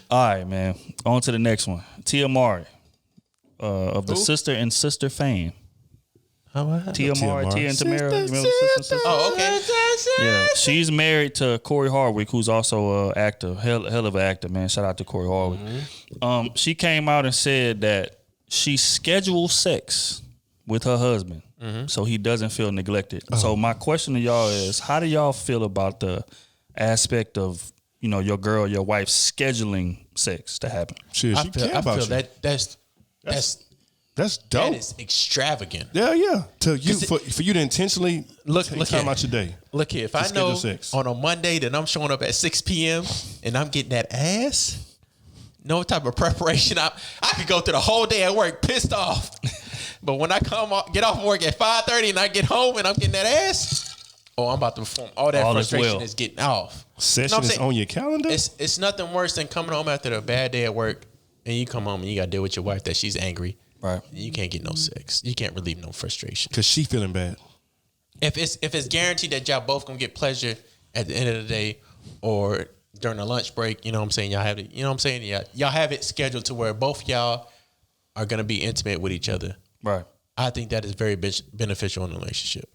All right, man. On to the next one. Tia Mowry, of the Sister and Sister fame. Tia Mowry, Tia and Tamara. Remember Sister and Sister? Oh, okay. Yeah, she's married to Corey Hardwick, who's also an actor, hell of an actor, man. Shout out to Corey Hardwick. Mm-hmm. She came out and said that she schedules sex with her husband, so he doesn't feel neglected. So my question to y'all is, how do y'all feel about the aspect of, you know, your girl, your wife scheduling sex to happen? Shit, I feel that's dope. That is extravagant. Yeah. To you for you to intentionally look time out your day. Look here, if I know on a Monday that I'm showing up at 6 p.m. and I'm getting that ass, no type of preparation. I could go through the whole day at work pissed off. But when I get off work at 5:30 and I get home and I'm getting that ass, I'm about to perform. All that frustration is getting off. Session is on your calendar? It's nothing worse than coming home after a bad day at work and you come home and you got to deal with your wife that she's angry. Right. You can't get no sex. You can't relieve no frustration. Because she feeling bad. If it's guaranteed that y'all both gonna get pleasure at the end of the day or during the lunch break, you know what I'm saying? Y'all have it, you know what I'm saying? Yeah, y'all have it scheduled to where both y'all are gonna be intimate with each other. Right. I think that is very beneficial in a relationship.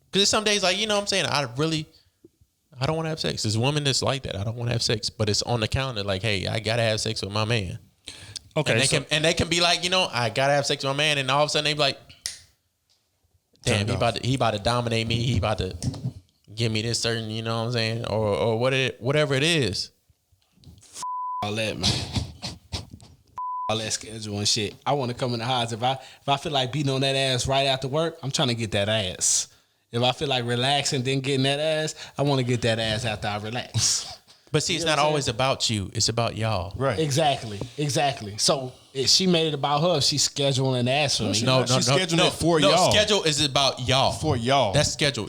Because some days, like, you know what I'm saying? I don't want to have sex. There's a woman that's like that. I don't want to have sex, but it's on the calendar. Like, hey, I gotta have sex with my man. Okay, and they can be like, you know, I gotta have sex with my man, and all of a sudden they be like, damn, he about to dominate me. He about to give me this certain, you know what I'm saying, or whatever it is. All that, man. All that schedule and shit. I want to come in the house. If I feel like beating on that ass right after work, I'm trying to get that ass. If I feel like relaxing, then getting that ass, I want to get that ass after I relax. But see, it's not always about you. It's about y'all. Right. Exactly. So if she made it about her, she's scheduling ass for me. No, she's scheduling it for y'all. No, schedule is about y'all. For y'all. That's schedule.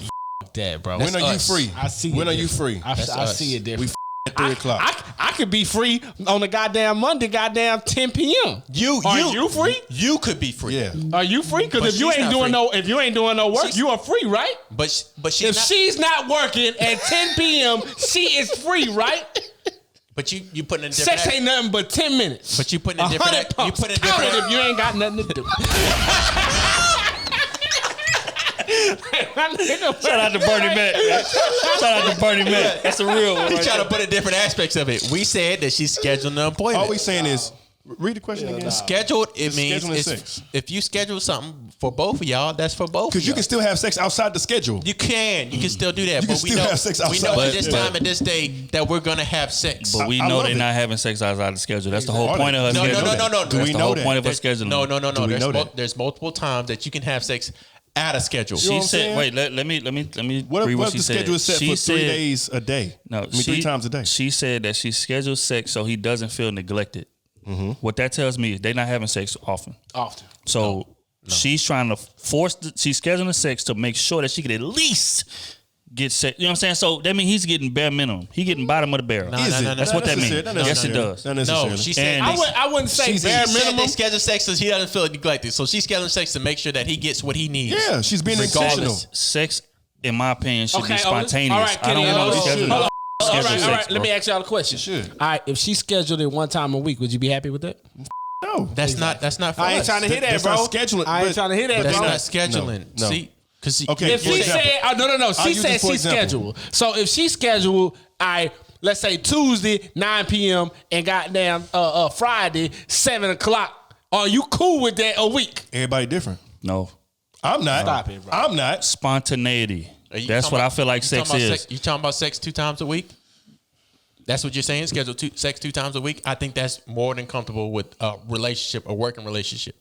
That, bro. When are you free? I see. When are you free? I see it different. At 3 o'clock. I could be free on a goddamn Monday, goddamn 10 p.m. Are you free? You could be free. Yeah. Are you free? Because if you ain't doing no work, you are free, right? But she's not working at 10 p.m., she is free, right? But you putting in different. Sex ain't nothing but 10 minutes. But you putting in different. You putting in different. If you ain't got nothing to do. Shout out to Bernie Mac. Shout out to Bernie Mac. That's a real one. He's trying to put in different aspects of it. We said that she's scheduling an appointment. All we saying is, read the question again. Scheduled, it means if you schedule something for both of y'all, that's for both. Because you can still have sex outside the schedule. You can still do that. You can still have sex outside. We know at this time and this day that we're gonna have sex. But we know they're not having sex outside the schedule. That's the whole point of her schedule. No. Do we know that? Point of her schedule. No. There's multiple times that you can have sex out of schedule. She said, wait, let me what read what if she the said. schedule is set for 3 days a day? No, 3 times a day. She said that she schedules sex so he doesn't feel neglected. What that tells me is they're not having sex often. So she's trying to she's scheduling sex to make sure that she could at least get sex. You know what I'm saying? So that means he's getting bare minimum. He getting bottom of the barrel. That's what that means. Yes, it does. No, she said I wouldn't say bare minimum. They schedule sex so he doesn't feel neglected. So she's scheduling sex to make sure that he gets what he needs. Yeah, she's being intentional. Sex, in my opinion, should be spontaneous. All right, I don't want to schedule. All right. Let me ask y'all a question. All right, if she scheduled it one time a week, would you be happy with that? No, that's not for I ain't us. trying to hear that, bro. I ain't trying to hear that, bro. That's not scheduling. No. See, because if she said, no, she said she scheduled. So if she scheduled, let's say Tuesday 9 p.m. and goddamn Friday 7 o'clock, are you cool with that a week? Everybody different. No, I'm not. Stop it, bro. I'm not. Spontaneity. That's what I feel like sex is. You talking about sex 2 times a week? That's what you're saying? Schedule sex 2 times a week? I think that's more than comfortable with a relationship, a working relationship.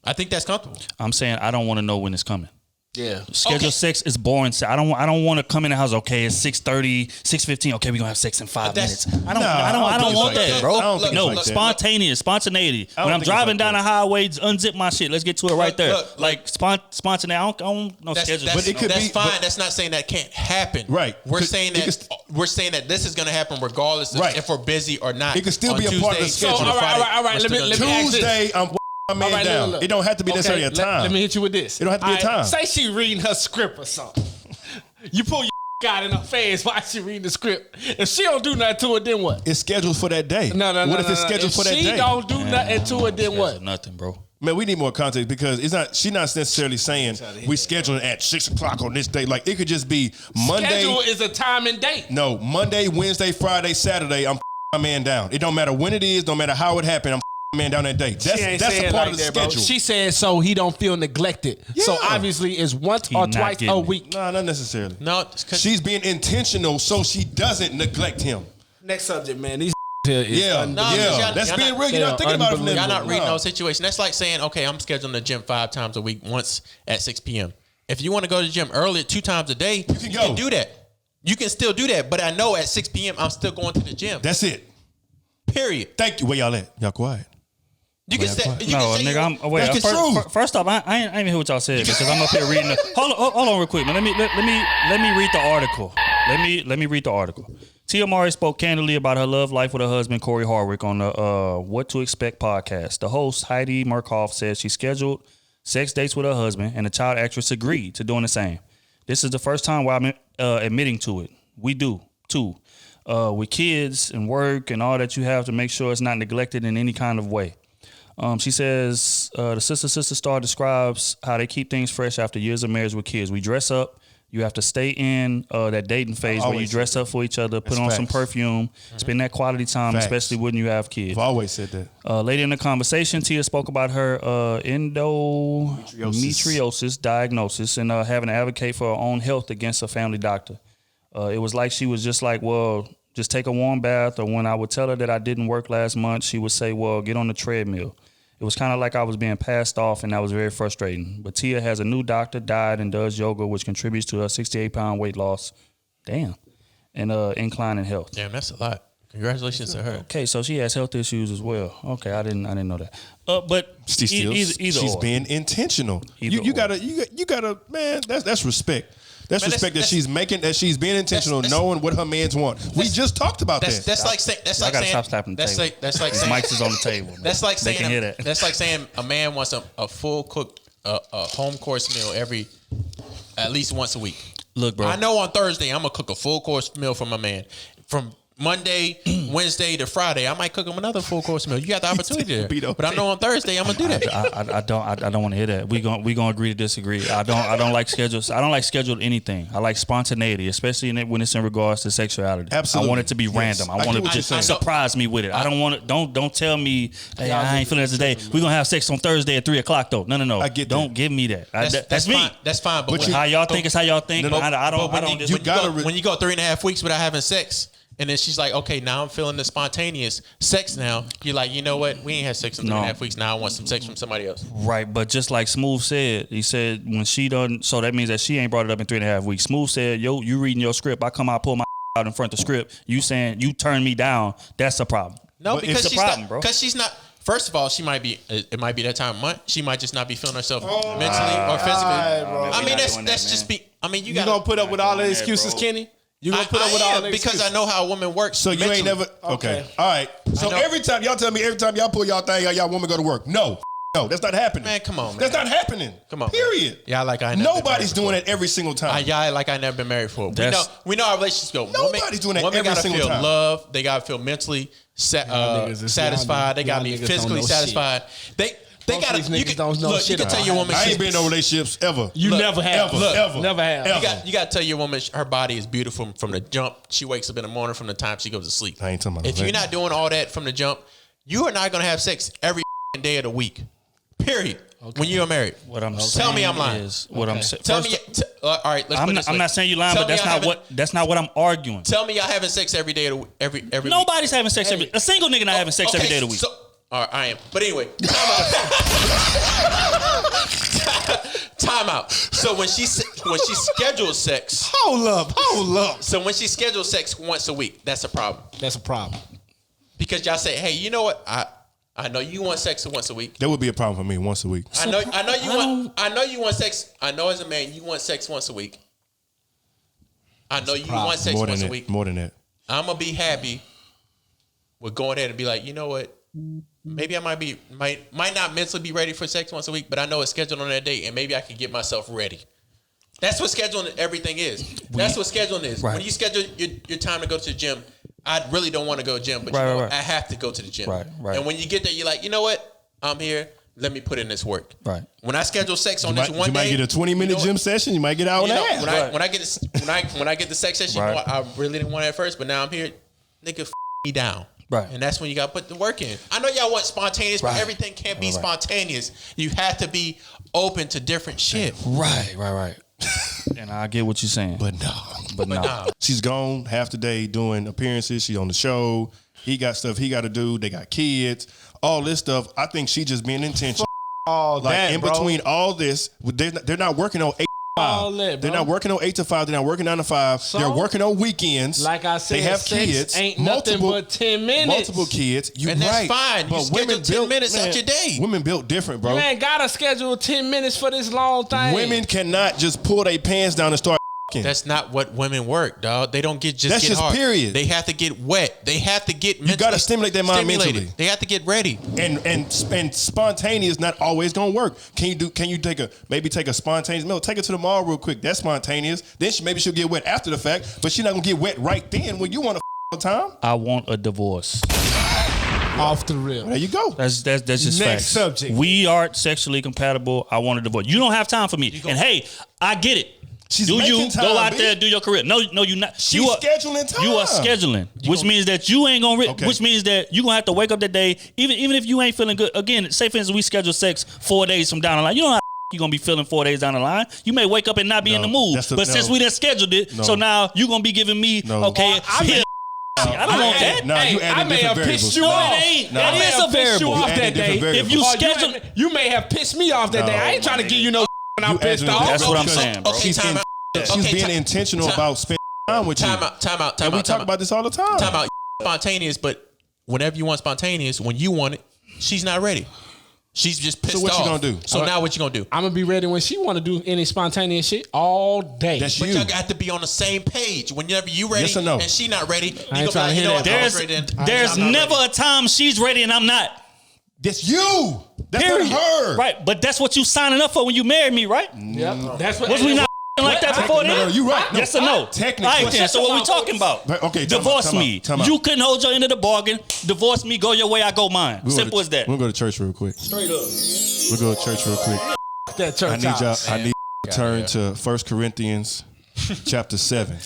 I think that's comfortable. I'm saying I don't want to know when it's coming. Yeah. Schedule sex is boring. I don't want to come in the house. Okay, it's 6:30, 6:15. Okay, we're gonna have sex in 5 minutes. I don't want that, bro. No, spontaneity. When I'm driving down the highway, unzip my shit. Let's get to it right there. Like spontaneity. I don't no schedule. But it could be fine. That's not saying that can't happen. Right. We're saying that this is gonna happen regardless of if we're busy or not. It could still be a part of the schedule. All right. Let me Tuesday, I'm my man down. Look. It don't have to be necessarily a time. Let me hit you with this. It don't have to be a time. Say she reading her script or something. You pull your out in her face while she reading the script. If she don't do nothing to it, then what? It's scheduled for that day. No. What if it's scheduled for that day? She don't do nothing to it, then what? Nothing, bro. Man, we need more context because it's not. She's not necessarily saying we scheduling at 6:00 on this day. Like it could just be Monday. Schedule is a time and date. No, Monday, Wednesday, Friday, Saturday. I'm my man down. It don't matter when it is. Don't matter how it happened. I'm my man down that day. That's a part of the schedule. She said so he don't feel neglected. Yeah. So obviously it's once or twice a week. No, not necessarily. No, she's being intentional so she doesn't neglect him. Next subject, man. These that's being real. You're not thinking about it from y'all not reading no situation. That's like saying, okay, I'm scheduling the gym 5 times a week, once at 6 p.m. If you want to go to the gym early 2 times a day, you can do that. You can still do that, but I know at 6 p.m. I'm still going to the gym. That's it. Period. Thank you. Where y'all at? Y'all quiet. You can say, nigga. First off, I ain't even hear what y'all said because I'm up here reading. Hold on, real quick, man. Let me read the article. Let me read the article. Tia Mowry spoke candidly about her love life with her husband Corey Hardwick on the What to Expect podcast. The host Heidi Murkoff said she scheduled sex dates with her husband, and the child actress agreed to doing the same. This is the first time where I'm admitting to it. We do too, with kids and work and all that you have to make sure it's not neglected in any kind of way. She says the Sister star describes how they keep things fresh after years of marriage with kids. We dress up. You have to stay in that dating phase where you dress up for each other, put on some perfume, spend that quality time, especially when you have kids. I've always said that. Later in the conversation, Tia spoke about her endometriosis diagnosis and having to advocate for her own health against a family doctor. It was like she was just like, well, just take a warm bath. Or when I would tell her that I didn't work last month, she would say, well, get on the treadmill. It was kind of like I was being passed off, and that was very frustrating. But Tia has a new doctor, diet, and does yoga, which contributes to her 68-pound weight loss. Damn. And incline in health. Damn, that's a lot. Congratulations to her. Okay, so she has health issues as well. Okay, I didn't know that. But she's being intentional. You gotta, man. That's respect. That's respect that she's being intentional, knowing what her man's want. We just talked about that. That's like saying. I gotta stop slapping the table. That's like saying. Mike's is on the table. That's like they saying. Can hear that. That's like saying a man wants a full cooked a home course meal at least once a week. Look, bro. I know on Thursday I'm gonna cook a full course meal for my man. From Monday, Wednesday to Friday, I might cook him another full course meal. You got the opportunity there, but I know on Thursday I'm gonna do that. I don't want to hear that. We gonna agree to disagree. I don't like schedules. I don't like scheduled anything. I like spontaneity, especially when it's in regards to sexuality. Absolutely, I want it to be random. I want to just surprise me with it. I don't want it. Don't tell me, hey, I ain't feeling it today. We gonna have sex on Thursday at 3:00 though. No. I get don't give me that. That's me. Fine. That's fine. But how y'all think is how y'all think. I don't. When you go 3.5 weeks without having sex. And then she's like, okay, now I'm feeling the spontaneous sex now. You're like, you know what? We ain't had sex in 3.5 weeks. Now I want some sex from somebody else. Right. But just like Smooth said, he said when she done, so that means that she ain't brought it up in 3.5 weeks. Smooth said, yo, you reading your script. I come out, pull my out in front of the script. You saying you turn me down. That's a problem. No, because it's a problem, bro. Because she's not. First of all, it might be that time of month. She might just not be feeling herself mentally or physically. I mean, that's just be. I mean, you gonna put up with all the excuses, Kenny? You gonna put up with all the because I know how a woman works. So you ain't never okay. All right. So every time y'all pull y'all thing, y'all woman go to work. No, that's not happening. Man, come on, man. That's not happening. Come on. Period. Yeah, like I nobody's doing it every single time. Y'all like I never been married for. We know how relationships go. Nobody's doing that every single time. Women gotta feel love. They gotta feel mentally satisfied. They gotta be physically satisfied. They gotta. You can tell your woman. I ain't been in no relationships ever. You never have. Ever. Never have. You gotta tell your woman her body is beautiful from the jump. She wakes up in the morning from the time she goes to sleep. I ain't talking about if you're not doing all that from the jump, you are not gonna have sex every day of the week. Period. Okay. When you are married. What I'm saying tell me I'm lying. I'm saying. Tell me. All right. Let's put it this way. I'm not saying you lying, but that's not what I'm arguing. Tell me y'all having sex every day of the, every Nobody's week. having sex every. A single nigga not having sex every day of the week. So, all right, I am. But anyway, time out. So when she schedules sex, hold up. So when she schedules sex once a week, that's a problem. That's a problem. Because y'all say, hey, you know what? I know you want sex once a week. That would be a problem for me once a week. I know you want sex. I know as a man you want sex once a week. I know you want sex once a week. More than that. I'm gonna be happy with going ahead and be like, you know what? Maybe I might not mentally be ready for sex once a week, but I know it's scheduled on that date, and maybe I can get myself ready. That's what scheduling everything is. That's what scheduling is. Right. When you schedule your time to go to the gym, I really don't want to go to the gym, but Right. I have to go to the gym. Right. And when you get there, you're like, you know what? I'm here. Let me put in this work. Right. When I schedule sex on this one day, you might get a 20-minute gym session. You might get out on that. When I get the sex session, you know, I really didn't want it at first, but now I'm here. Nigga, me down. Right. And that's when you got to put the work in. I know y'all want spontaneous, but everything can't be spontaneous. You have to be open to different shit. Right. And I get what you're saying. But no. She's gone half the day doing appearances. She's on the show. He got stuff he got to do. They got kids. All this stuff. I think she just being intentional. All like that, in bro. between all this, they're not working on 8 to 5. All that, They're bro. not working on 8 to 5. They're not working 9 to 5. So, they're working on weekends. Like I said, they have sex kids. ain't nothing but 10 minutes. Multiple kids. You And that's right. fine. You But schedule women 10 built, minutes out your day. Women built different, bro. You ain't gotta schedule 10 minutes for this long thing. Women cannot just pull their pants down and start. That's not what women work, dog. They don't get That's get just hard. period. They have to get wet. They have to get. You got to stimulate their mind mentally. They have to get ready. And spontaneous not always gonna work. Can you take a spontaneous meal? Take her to the mall real quick. That's spontaneous. Then maybe she'll get wet after the fact, but she's not gonna get wet right then when you want to all the time. I want a divorce. Off the rip. There you go. That's just Next facts. subject. We aren't sexually compatible. I want a divorce. You don't have time for me. And hey, I get it. She's do making you time, go out B. there, do your career? No, you're not. She's you are scheduling time. You are scheduling, which means that you ain't gonna. Okay. Which means that you gonna have to wake up that day, even if you ain't feeling good. Again, say for instance, we schedule sex 4 days from down the line. You know how you gonna be feeling 4 days down the line. You may wake up and not be in the mood. But since we done scheduled it, so now you gonna be giving me okay. I don't want that. No, you I may have pissed you off. That is a variable. Off that day. If you schedule, you may have pissed me off that day. I ain't trying to give you no when I'm pissed off. That's what I'm saying, bro. Okay, time out. She's being intentional about spending time with you. Time out. And we talk about this all the time. Time out. Spontaneous, but whenever you want spontaneous, when you want it, she's not ready. She's just pissed off. So what you gonna do? So now what you gonna do? I'm gonna be ready when she want to do any spontaneous shit all day. That's But you. y'all got to be on the same page. Whenever you ready Yes or no? and she not ready, you I ain't gonna trying be to like, hear you know that. what? I'm ready. There's I'm not never ready. a time she's ready and I'm not. That's you. That's Period. not her. Right, but that's what you signing up for when you married me, right? Yep. That's what. Was we not like that before then? No, you right. No, Yes or no? technically. All right, then. So what we talking about? But, okay, time divorce out, me. time out. You couldn't hold your end of the bargain. Divorce me. Go your way. I go mine. Simple as that. We'll go to church real quick. Straight up. We'll go to church real quick. that church I need y'all. house. I need to turn to 1 Corinthians chapter 7.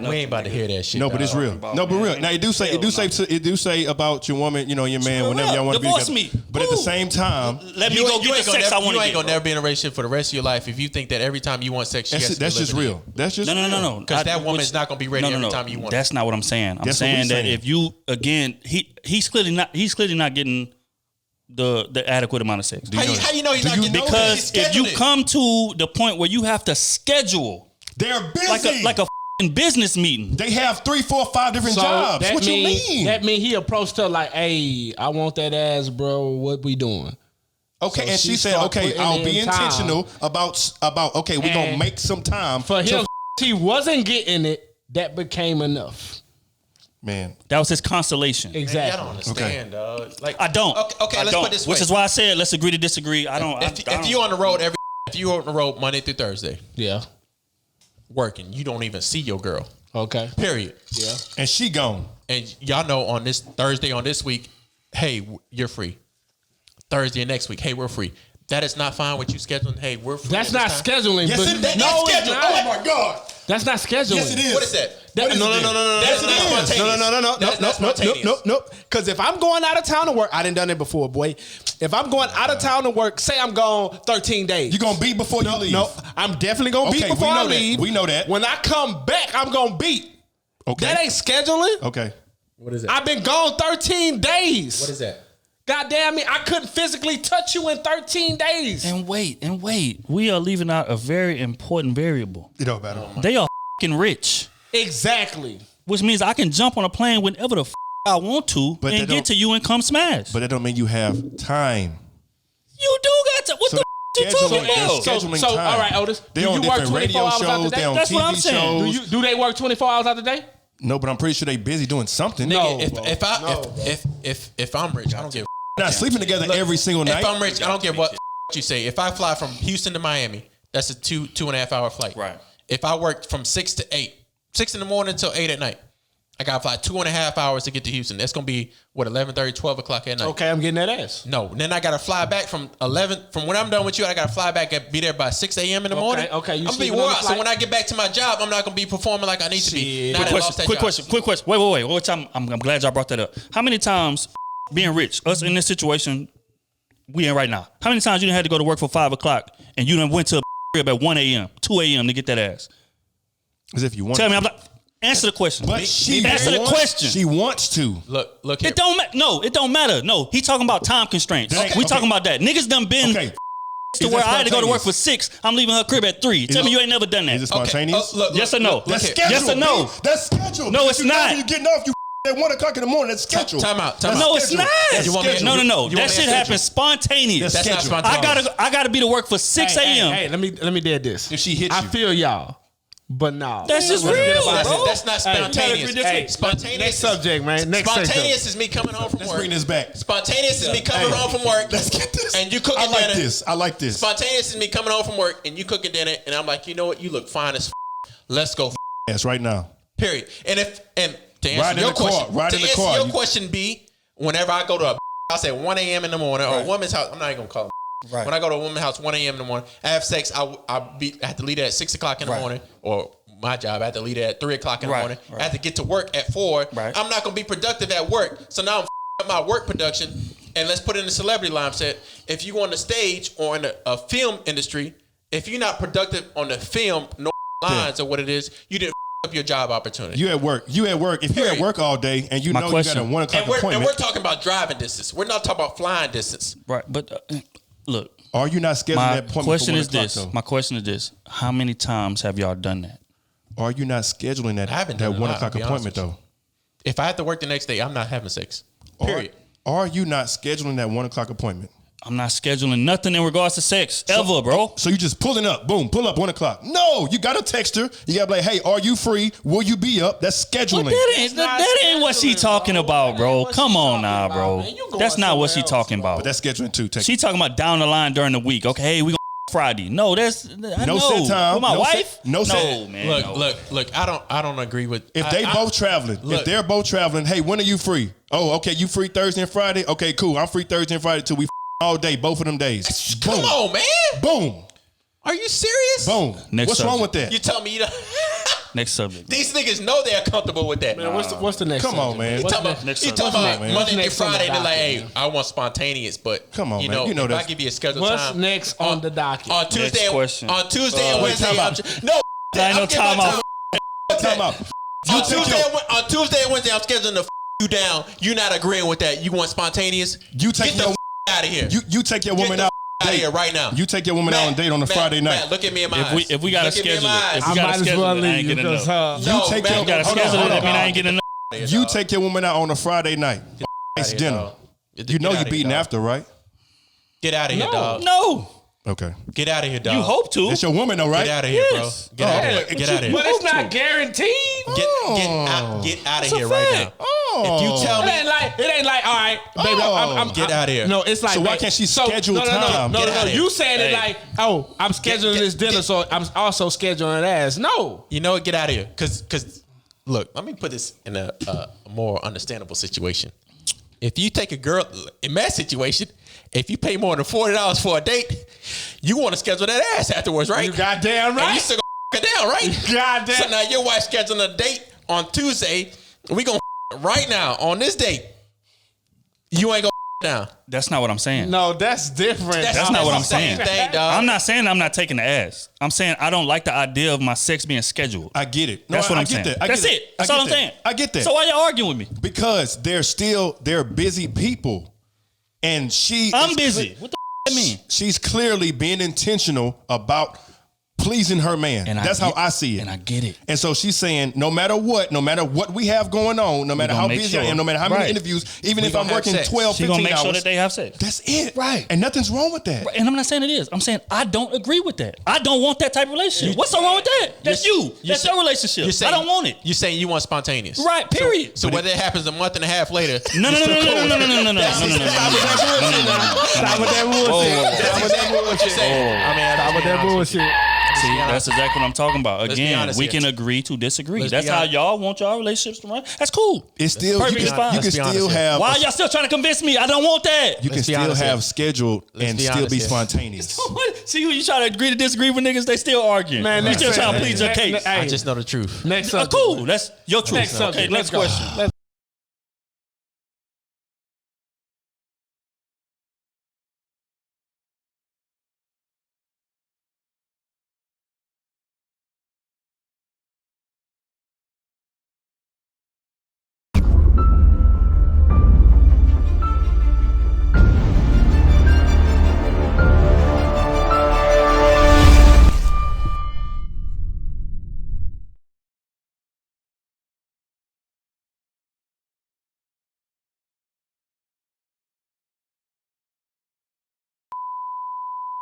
We ain't about to hear that shit. No, but it's real. No, but real. Now it do say about your woman, your man, real. whenever y'all want to be Divorce together. me. But at the Ooh. same time, Let me go get the sex I want You to ain't get. gonna never be in a relationship for the rest of your life if you think that every time you want sex, that's just real. That's just No. Because that woman's not gonna be ready every time you want. That's not what I'm saying. I'm That's what we saying that saying. if you he's clearly not getting the adequate amount of sex. How you know he's not getting Because if you come to the point where you have to schedule They're busy. like a f***ing business meeting. They have 3, 4, 5 different So jobs. that What you mean, mean? That mean he approached her like, "Hey, I want that ass, bro. What we doing?" Okay, So and she said, start "Okay, putting I'll in be time. intentional about. Okay, we're gonna make some time For him, to he wasn't getting it. That became enough. man." That was his consolation. I Exactly. don't understand, dog. Like I don't. Okay, I let's don't. put it this way. Which is why I said let's agree to disagree. I don't. If you on the road if you on the road Monday through Thursday Yeah. working, you don't even see your girl. Okay. Period. Yeah. And she gone. And y'all know on this Thursday on this week, hey, you're free. Thursday and next week, hey, we're free. That is not fine with you scheduling. Hey, we're free. That's at not this time. scheduling. Yes, but that's no, it's scheduled. not. Oh my God. That's not scheduling. Yes, it is. What is that? What is No. it then? That's not spontaneous. That's not spontaneous. No. Because if I'm going out of town to work, I done it before, boy. If I'm going out of town to work, say I'm gone 13 days. You gonna beat before you leave? No, I'm definitely gonna beat Okay, before we know I that. leave. We know that. When I come back, I'm gonna beat. Okay. That ain't scheduling. Okay. What is that? I've been gone 13 days. What is that? God damn me, I couldn't physically touch you in 13 days. And wait. We are leaving out a very important variable. It don't matter. They are f***ing rich, Exactly. which means I can jump on a plane whenever the f*** I want to But and that get don't- to you and come smash. But that don't mean you have time. You do got to. What So the f*** you talking scheduling- about? they're scheduling So, time. all right, Otis. They do on you work different 24 radio hours out the shows. day? They on That's TV what I'm saying. shows. Do they work 24 hours out the day? No, but I'm pretty sure they busy doing something. No. If I'm rich, I don't give. Not sleeping together every single night. If I'm rich, I don't care what you say. If I fly from Houston to Miami, That's a 2.5 hour flight. Right. If I work from 6 to 8, 6 in the morning until 8 at night, I got to fly 2.5 hours to get to Houston. That's going to be, 11:30, 12 o'clock at night. Okay, I'm getting that ass. No, then I got to fly back from when I'm done with you, I got to fly back and be there by 6 a.m. in the morning. Okay, I'm going to be wore out. So when I get back to my job, I'm not going to be performing like I need to be. Now Quick question. Wait. What time? I'm glad y'all brought that up. How many times, being rich, us in this situation we in right now, how many times you done had to go to work for 5 o'clock and you done went to a crib at 1 a.m., 2 a.m. to get that ass? As if you want. Tell me, I'm like, answer the question. But she answer the question. She wants to. Look here. It don't matter. No, he talking about time constraints. We talking about that. Niggas done been to where I had to go to work for 6. I'm leaving her crib at 3. Tell me you ain't never done that. Is it spontaneous? Look, yes or no? That's scheduled. Yes or no? Babe. That's scheduled. No, it's not. When you getting off, you at 1 o'clock in the morning. That's scheduled. Time out. No, it's not. No. You That want shit me to happens spontaneous. That's not scheduled. spontaneous. I gotta be to work for 6 a.m. Hey, let me dead this. If she hits I you. feel y'all, but no. That's just real, bro. That's not spontaneous. Spontaneous. Next subject, man. Next Spontaneous is me coming home from Let's work. bring this back. Spontaneous is me coming home from work. Let's get this. And you cooking I like dinner. this. I like this. Spontaneous is me coming home from work and you cooking dinner and I'm like, you know what? You look fine as Let's go. Yes, right now. Period. And to answer Ride in your the car. question, Ride in the car. your question be, whenever I go to a house at 1 a.m. in the morning or a woman's house, I'm not even gonna call them. Right. When I go to a woman's house 1 a.m. in the morning, I have sex. I have to leave at 6 o'clock in the morning, or my job, I have to leave at 3 o'clock in the morning. I have to get to work at 4. Right. I'm not gonna be productive at work, so now I'm up my work production. And let's put it in the celebrity line set. If you on the stage or in a film industry, if you're not productive on the film, no lines or what it is, you didn't up your job opportunity. You at work. If you're at work all day and you know you got a 1 o'clock appointment. And we're talking about driving distance. We're not talking about flying distance. Right, but look. Are you not scheduling that appointment question for 1 is o'clock, this. though? My question is this. How many times have y'all done that? Are you not scheduling that, I haven't done that it a 1 lot, o'clock to be honest appointment, with you. though? If I have to work the next day, I'm not having sex. Period. Are you not scheduling that 1 o'clock appointment? I'm not scheduling nothing in regards to sex ever, bro. So you just pulling up, boom, pull up 1 o'clock. No, you got to text her. You got to be like, hey, are you free? Will you be up? That's scheduling. But that ain't what she talking about, bro. Come on now, bro. That's not what she talking about. But that's scheduling too. She talking about down the line during the week. Okay, hey, we gonna Friday. No, that's no set time. With my no wife? Set, no set. Man. Look. I don't agree with. If they both traveling, if they're both traveling, hey, when are you free? Oh, okay, you free Thursday and Friday? Okay, cool. I'm free Thursday and Friday till we all day, both of them days. Come Boom. on, man. Boom. Are you serious? Boom. Next What's wrong with that? You tell me you don't. Next subject. These niggas know they're comfortable with that. Man, what's the next? Come on, subject, man. You What's talking the next? about, Monday What's through next on the Friday, they're like, docket, hey, man? I want spontaneous, but Come on, you man. know, You know if I that's- give you a scheduled What's time next on the docket? on Tuesday, Next question. on Tuesday and Wednesday, time I'm out. just, no, Ain't no I'm getting my time out. Time out. On Tuesday and Wednesday, I'm scheduling to you down. You're not agreeing with that. You want spontaneous? You take Get your the out of here. you take your woman out. Out of here right now. You take your woman out on a date on a Friday night. Matt, look at me in my eyes. If we gotta Look at me in schedule my it, eyes. if we I gotta might as schedule well it, I ain't leave getting enough. because You take man, your- You gotta hold on, schedule hold it. on. I mean, I ain't getting enough. You take your woman out on a Friday night. It's dinner. You know you're beating after, right? Get out of here, dog. No. Okay. Get out of here, dog. You hope to. It's your woman, though, right? Get out of here, Yes. bro. Get out of here. Oh, Get out of here. but it's not guaranteed. Get out of here right now. If you tell me, It ain't like all right, baby. I'm get out of here. No, it's like So why like, can't she schedule no, time? No, Get outta here. You saying it Hey. like, oh, I'm scheduling this dinner, so I'm also scheduling ass. No, you know what? Get out of here. Cause look, let me put this in a more understandable situation. If you take a girl in that situation, if you pay more than $40 for a date, you want to schedule that ass afterwards, right? you goddamn And right. you still gonna her down, right? Goddamn. So now your wife scheduling a date on Tuesday. We gonna right now on this date. You ain't gonna down. That's not what I'm saying. No, that's different. That's not what I'm the same saying. thing, dog. I'm not saying I'm not taking the ass. I'm saying I don't like the idea of my sex being scheduled. I get it. That's what I I'm get saying. that. I That's get it. That's all I'm saying. I get that. So why y'all arguing with me? Because they're busy people. And I'm busy. What the that mean? She's clearly being intentional about pleasing her man. That's how I see it. And I get it. And so she's saying, no matter what we have going on, no matter gonna how make busy I sure. am, no matter how many Right. interviews, even We if I'm gonna have working sex. 12, She 15 gonna make hours, sure that they have sex. that's it. Right. And nothing's wrong with that. And I'm not saying it is. I'm saying I don't agree with that. I don't want that type of relationship. What's so wrong with that? That's you. That's your relationship. I don't want it. You're saying you want spontaneous. Right, period. So whether it happens a month and a half later. No. Stop with that bullshit. Stop with that bullshit. Stop with that bullshit. See, that's exactly what I'm talking about. Again, we can agree to disagree. That's how y'all want y'all relationships to run. That's cool. It's still Perfectly fine. you can still have. Why are y'all still trying to convince me? I don't want that. You can still have scheduled and still be spontaneous. See, you try to agree to disagree with niggas, they still arguing. Man, you still trying to plead your case. I just know the truth. Next subject. Cool. That's your truth. Next subject. Okay, next question.